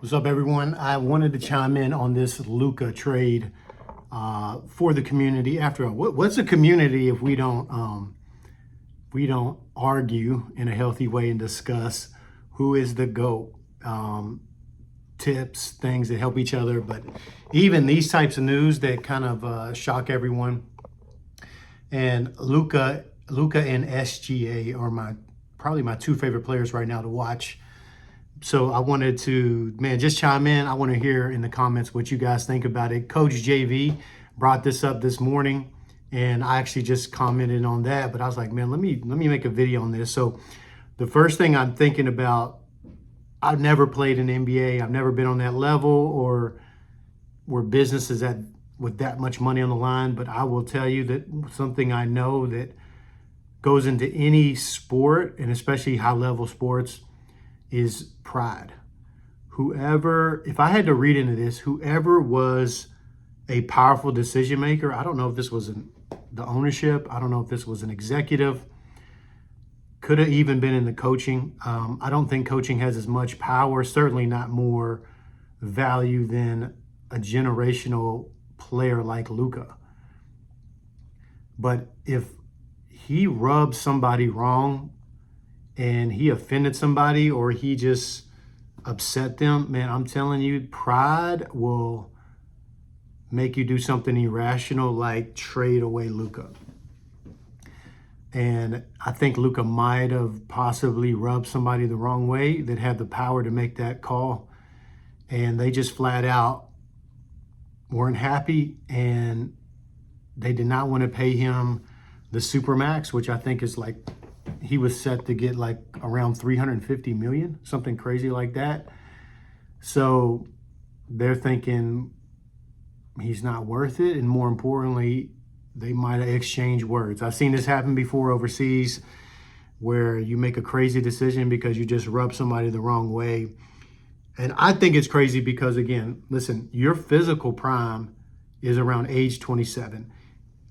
What's up, everyone? I wanted to chime in on this Luka trade for the community. After all, what's a community if we don't argue in a healthy way and discuss who is the GOAT? Tips, things that help each other, but even these types of news that kind of shock everyone. And Luka and SGA are probably my two favorite players right now to watch. So I wanted to, just chime in. I want to hear in the comments what you guys think about it. Coach JV brought this up this morning, and I actually just commented on that. But I was like, man, let me make a video on this. So the first thing I'm thinking about, I've never played in NBA. I've never been on that level or where business is at with that much money on the line. But I will tell you that something I know that goes into any sport, and especially high-level sports, is pride. Whoever, if I had to read into this, whoever was a powerful decision maker, I don't know if this was the ownership, I don't know if this was an executive, could have even been in the coaching. I don't think coaching has as much power, certainly not more value than a generational player like Luka. But if he rubbed somebody wrong and he offended somebody or he just upset them, man, I'm telling you, pride will make you do something irrational like trade away Luka. And I think Luka might have possibly rubbed somebody the wrong way that had the power to make that call. And they just flat out weren't happy, and they did not want to pay him the supermax, which I think is like, he was set to get like around 350 million, something crazy like that. So they're thinking he's not worth it. And more importantly, they might have exchanged words. I've seen this happen before overseas where you make a crazy decision because you just rub somebody the wrong way. And I think it's crazy because, again, listen, your physical prime is around age 27.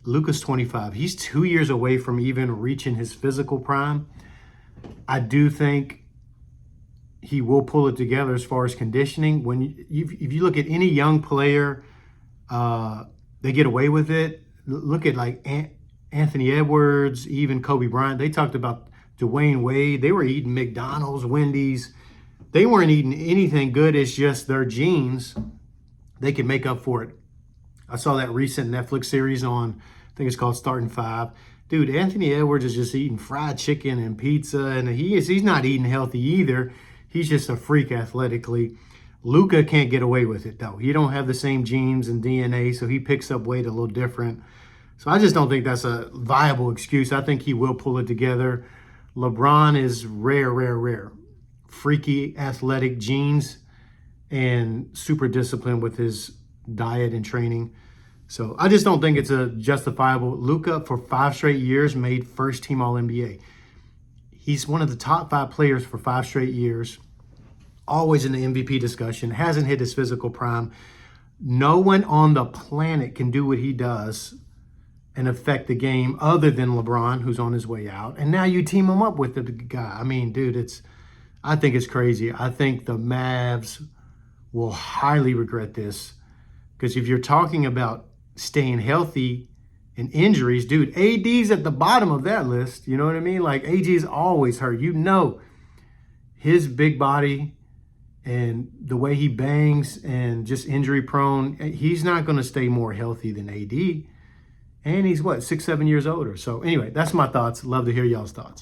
Luka's 25. He's 2 years away from even reaching his physical prime. I do think he will pull it together as far as conditioning. If you look at any young player, they get away with it. Look at like Anthony Edwards, even Kobe Bryant. They talked about Dwayne Wade. They were eating McDonald's, Wendy's. They weren't eating anything good. It's just their genes. They can make up for it. I saw that recent Netflix series on, I think it's called Starting Five. Dude, Anthony Edwards is just eating fried chicken and pizza, and he's not eating healthy either. He's just a freak athletically. Luka can't get away with it, though. He don't have the same genes and DNA, so he picks up weight a little different. So I just don't think that's a viable excuse. I think he will pull it together. LeBron is rare. Freaky athletic genes and super disciplined with his diet and training. So I just don't think it's a justifiable. Luka, for 5 straight years, made first team All-NBA. He's one of the top 5 players for 5 straight years, always in the MVP discussion, hasn't hit his physical prime. No one on the planet can do what he does and affect the game other than LeBron, who's on his way out. And now you team him up with the guy. I mean, dude, I think it's crazy. I think the Mavs will highly regret this. Because if you're talking about staying healthy and injuries, dude, AD's at the bottom of that list. You know what I mean? Like, AD is always hurt. You know, his big body and the way he bangs and just injury prone, he's not going to stay more healthy than AD. And he's 6, 7 years older. So anyway, that's my thoughts. Love to hear y'all's thoughts.